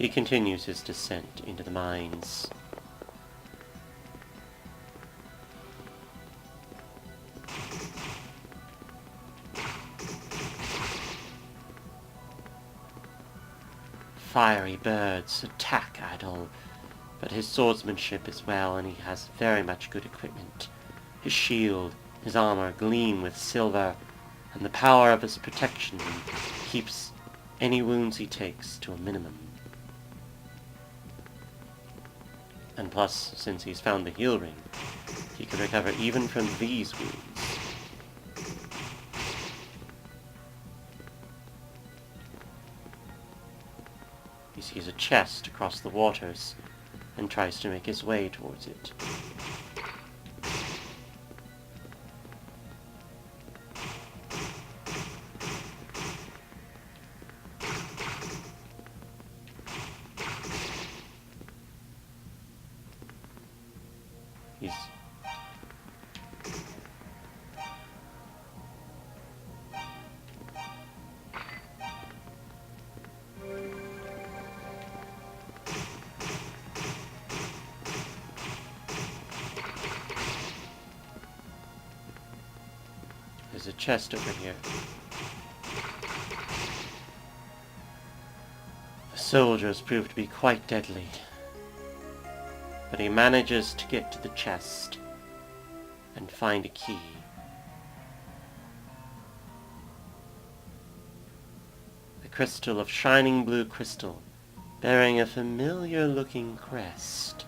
He continues his descent into the mines. Fiery birds attack Adol, but his swordsmanship is well, and he has very much good equipment. His shield, his armor gleam with silver, and the power of his protection keeps any wounds he takes to a minimum. And plus, since he's found the heal ring, he can recover even from these wounds. He sees a chest across the waters and tries to make his way towards it. He's There's a chest over here. The soldiers prove to be quite deadly, but he manages to get to the chest and find a key. The crystal of shining blue crystal, bearing a familiar-looking crest.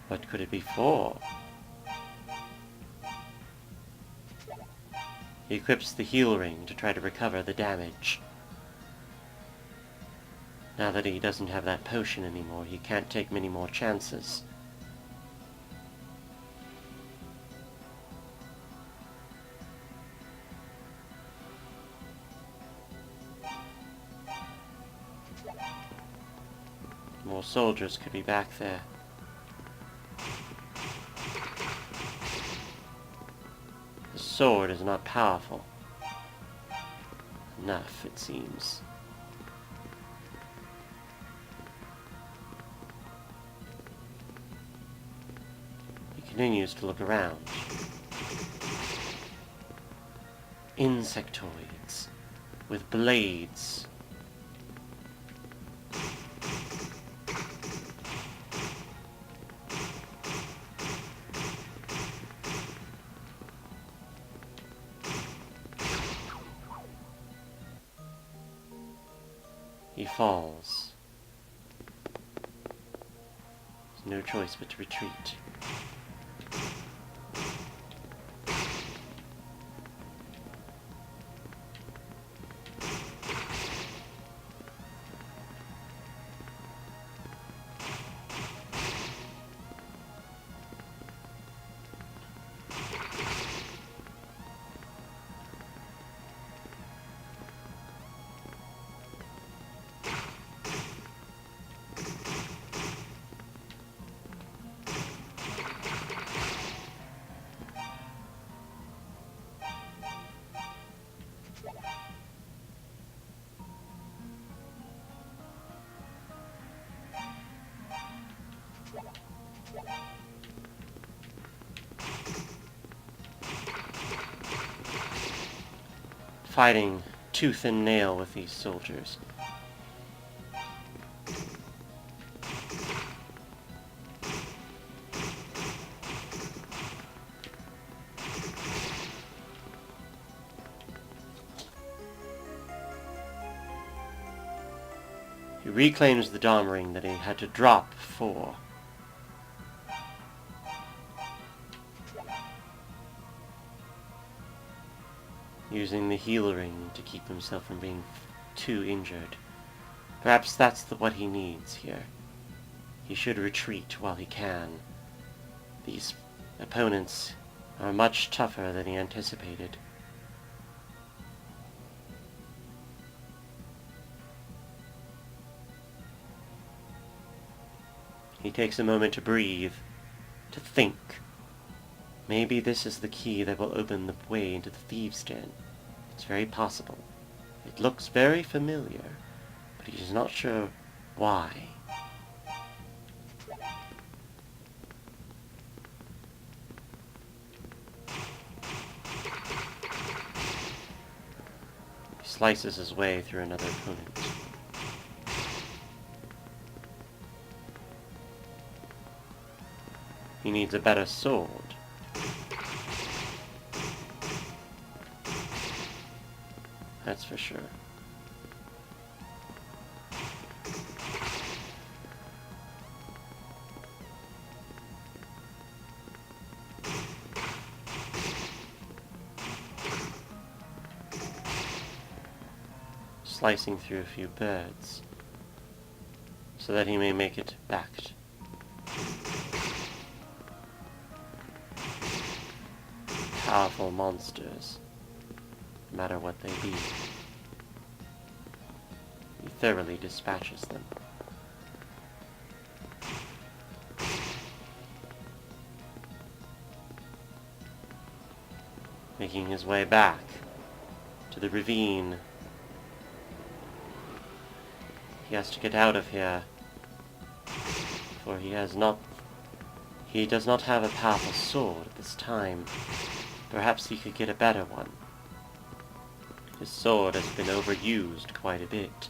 What could it be for? He equips the heal ring to try to recover the damage. Now that he doesn't have that potion anymore, he can't take many more chances. More soldiers could be back there. The sword is not powerful enough, it seems. He continues to look around. Insectoids with blades. He falls. There's no choice but to retreat. Fighting tooth and nail with these soldiers. He reclaims the Dom ring that he had to drop before. Using the heal ring to keep himself from being too injured. Perhaps that's what he needs here. He should retreat while he can. These opponents are much tougher than he anticipated. He takes a moment to breathe, to think. Maybe this is the key that will open the way into the thieves' den. It's very possible. It looks very familiar, but he's not sure Why? He slices his way through another opponent. He needs a better sword. That's for sure. Slicing through a few birds, so that he may make it back. Powerful monsters, no matter what they be. He thoroughly dispatches them. Making his way back to the ravine. He has to get out of here, for he does not have a powerful sword at this time. Perhaps he could get a better one. His sword has been overused quite a bit.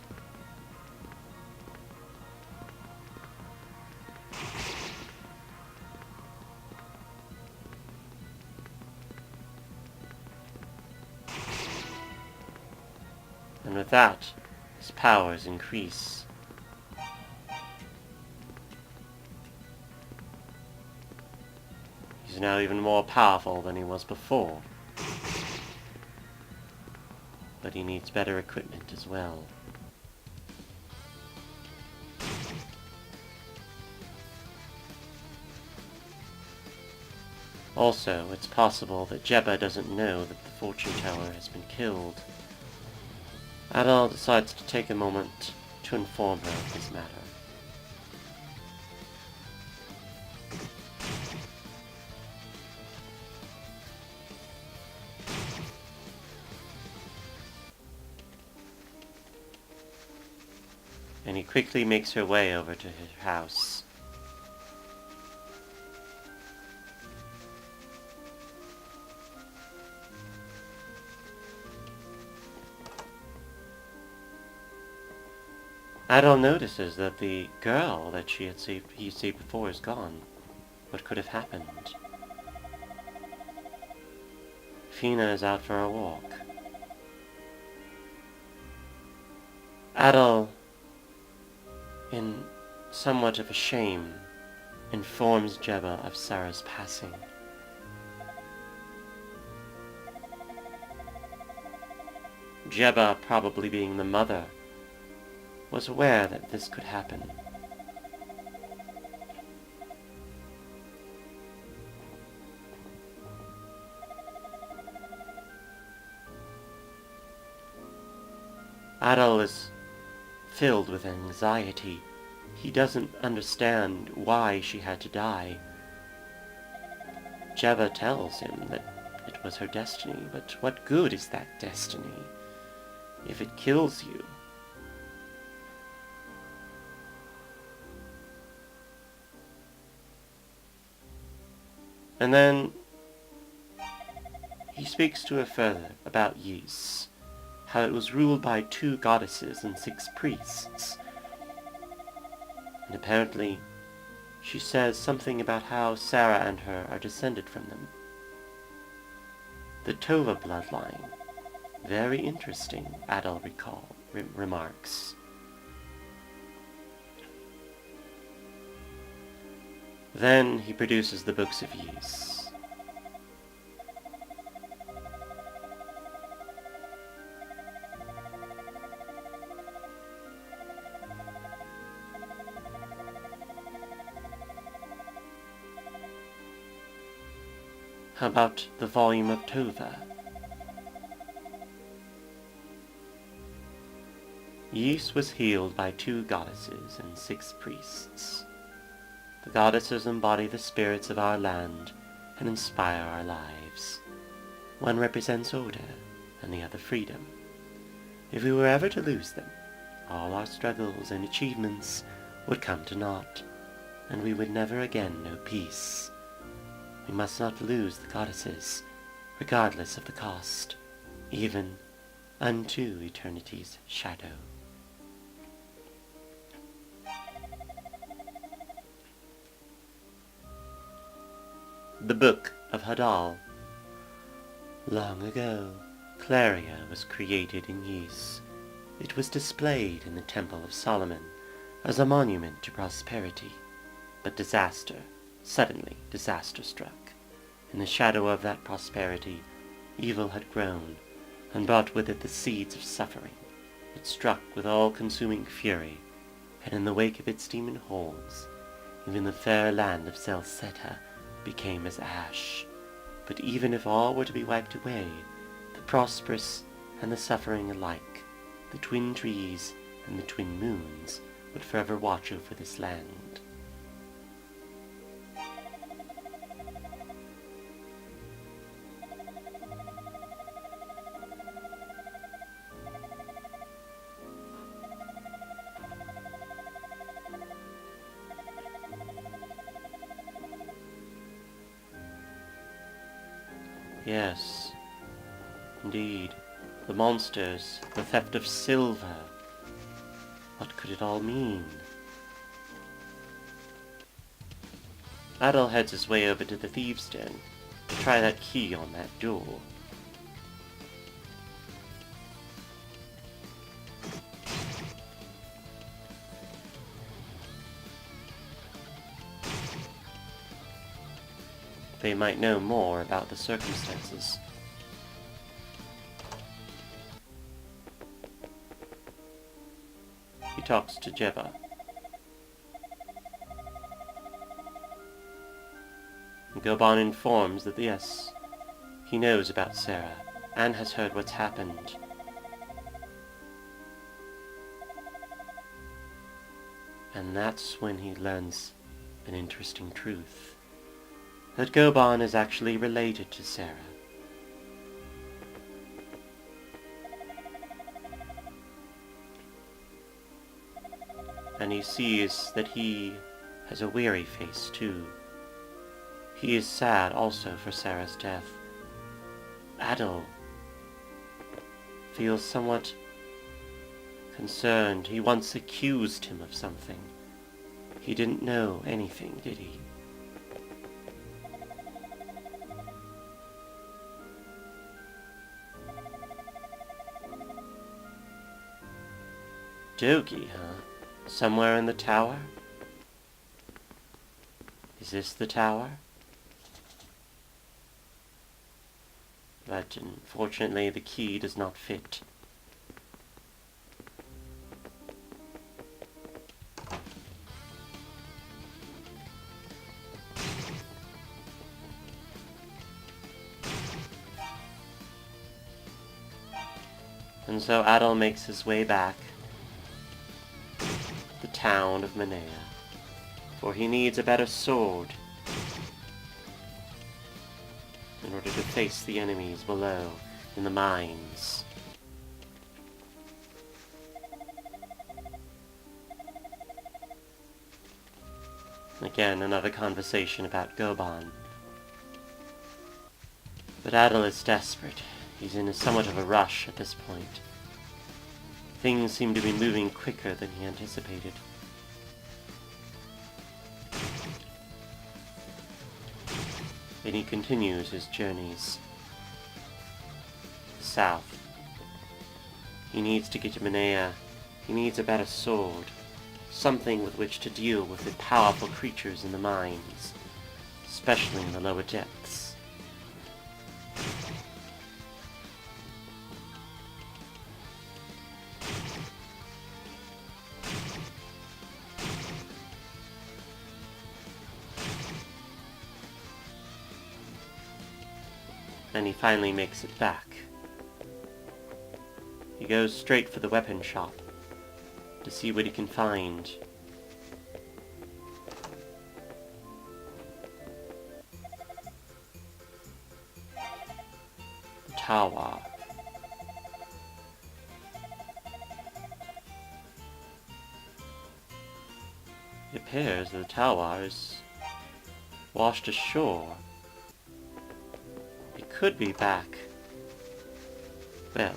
And with that, his powers increase. He's now even more powerful than he was before. But he needs better equipment as well. Also, it's possible that Jebba doesn't know that the fortune teller has been killed. Adal decides to take a moment to inform her of this matter. And he quickly makes her way over to her house. Adal notices that the girl that he had saved before is gone. What could have happened? Fina is out for a walk. Adal, in somewhat of a shame, informs Jebba of Sarah's passing. Jebba, probably being the mother, was aware that this could happen. Adal is filled with anxiety. He doesn't understand why she had to die. Jebba tells him that it was her destiny, but what good is that destiny if it kills you? And then he speaks to her further about Ys, how it was ruled by 2 goddesses and 6 priests. And apparently, she says something about how Sarah and her are descended from them. The Tova bloodline. Very interesting, Adal remarks. Then he produces the books of Ys. How about the volume of Tova? Ys was healed by 2 goddesses and 6 priests. The goddesses embody the spirits of our land and inspire our lives. One represents order, and the other freedom. If we were ever to lose them, all our struggles and achievements would come to naught, and we would never again know peace. We must not lose the goddesses, regardless of the cost, even unto eternity's shadow. The Book of Hadal. Long ago, Claria was created in Ys. It was displayed in the Temple of Solomon as a monument to prosperity. But suddenly disaster struck. In the shadow of that prosperity, evil had grown, and brought with it the seeds of suffering. It struck with all-consuming fury, and in the wake of its demon hordes, even the fair land of Zelceta became as ash. But even if all were to be wiped away, the prosperous and the suffering alike, the twin trees and the twin moons, would forever watch over this land. Yes, indeed, the monsters, the theft of silver. What could it all mean? Adol heads his way over to the Thieves' Den to try that key on that door. They might know more about the circumstances. He talks to Jeva. Goban informs that yes, he knows about Sarah and has heard what's happened. And that's when he learns an interesting truth. That Goban is actually related to Sarah. And he sees that he has a weary face too. He is sad also for Sarah's death. Adol feels somewhat concerned. He once accused him of something. He didn't know anything, did he? Dogi, huh? Somewhere in the tower? Is this the tower? But unfortunately the key does not fit. And so Adol makes his way back to the town of Manea, for he needs a better sword in order to face the enemies below in the mines. Again, another conversation about Goban. But Adol is desperate. He's in somewhat of a rush at this point. Things seem to be moving quicker than he anticipated. And he continues his journeys south. He needs to get to Manea. He needs a better sword. Something with which to deal with the powerful creatures in the mines, especially in the lower depths. And he finally makes it back. He goes straight for the weapon shop to see what he can find. The tower. It appears that the Talwar is washed ashore. He could be back. Well,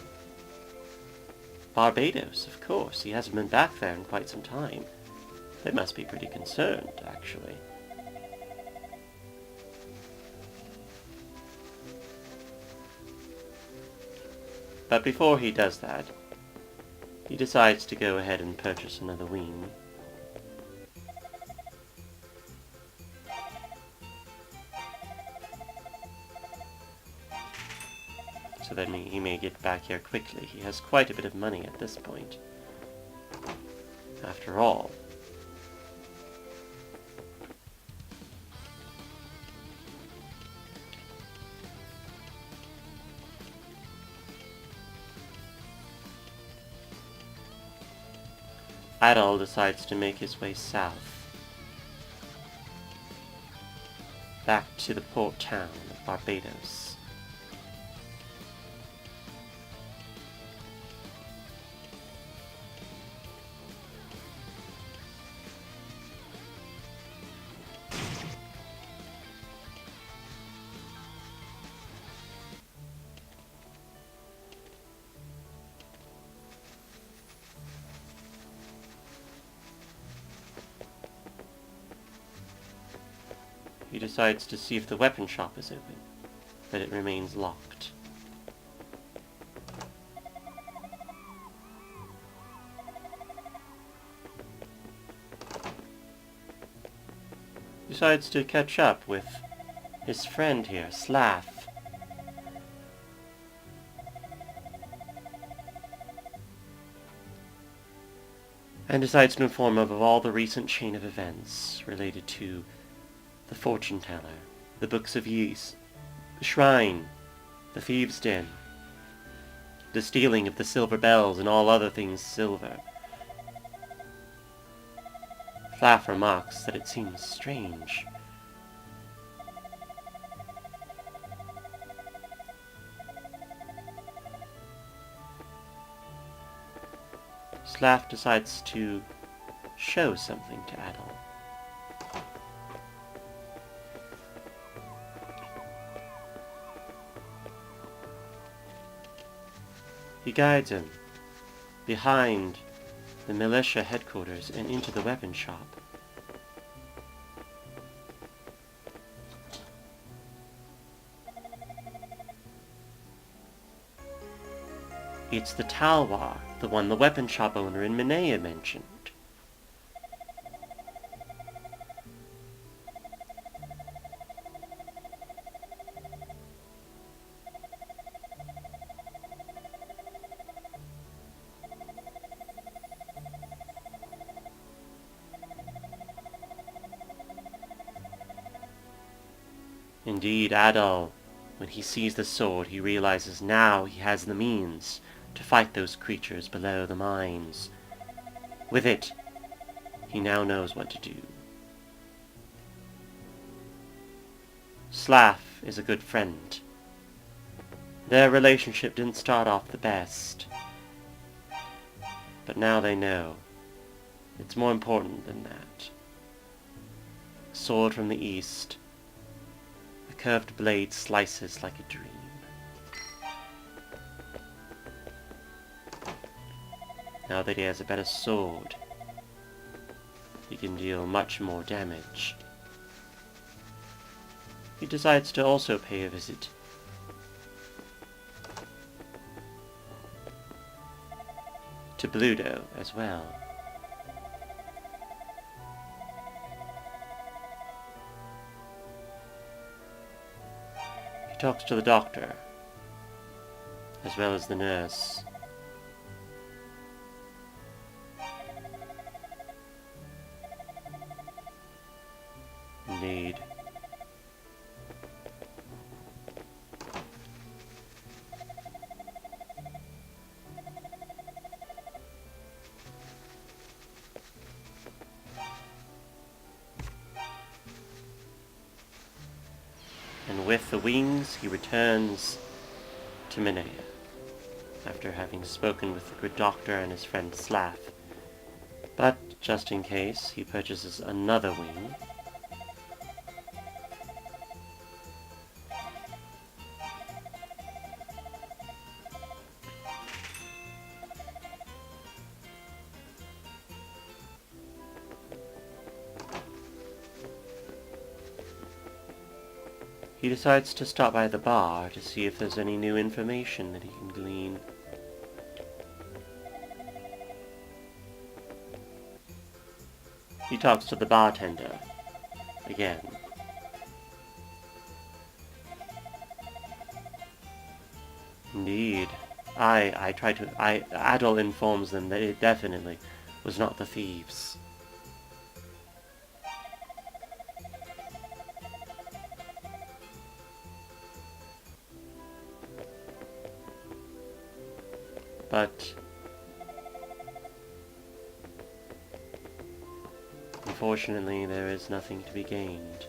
Barbados, of course. He hasn't been back there in quite some time. They must be pretty concerned, actually. But before he does that, he decides to go ahead and purchase another wing. So that he may get back here quickly. He has quite a bit of money at this point. After all. Adol decides to make his way south, back to the port town of Barbados. He decides to see if the weapon shop is open, but it remains locked. He decides to catch up with his friend here, Slaff. And decides to inform him of all the recent chain of events related to the fortune teller, the books of Ys, the shrine, the thieves' den, the stealing of the silver bells and all other things silver. Slaff remarks that it seems strange. Slaff decides to show something to Adol. He guides him behind the militia headquarters and into the weapon shop. It's the Talwar, the one the weapon shop owner in Minea mentioned. Indeed, Adol, when he sees the sword, he realizes now he has the means to fight those creatures below the mines. With it, he now knows what to do. Slaff is a good friend. Their relationship didn't start off the best, but now they know. It's more important than that. A sword from the east. The curved blade slices like a dream. Now that he has a better sword, he can deal much more damage. He decides to also pay a visit to Bludo as well. He talks to the doctor, as well as the nurse. Indeed. And with the wings, he returns to Minea, after having spoken with the good doctor and his friend Slaff. But Just in case, he purchases another wing. He decides to stop by the bar to see if there's any new information that he can glean. He talks to the bartender again. Indeed. Adol informs them that it definitely was not the thieves. But unfortunately, there is nothing to be gained.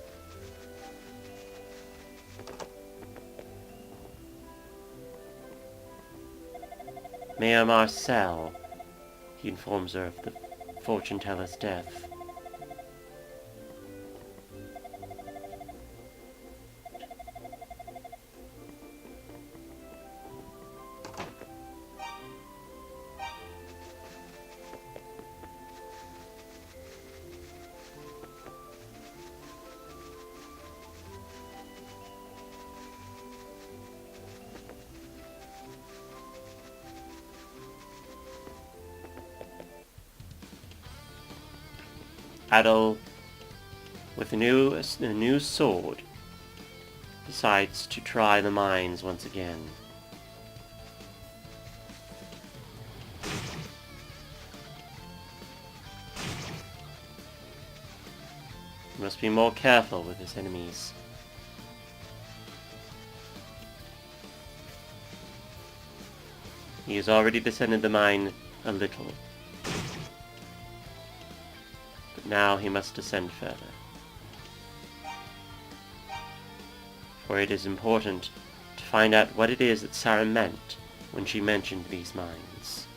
Mayor Marcel, he informs her of the fortune teller's death. Adol, with a new sword, decides to try the mines once again. He must be more careful with his enemies. He has already descended the mine a little. Now he must descend further. For it is important to find out what it is that Sarah meant when she mentioned these mines.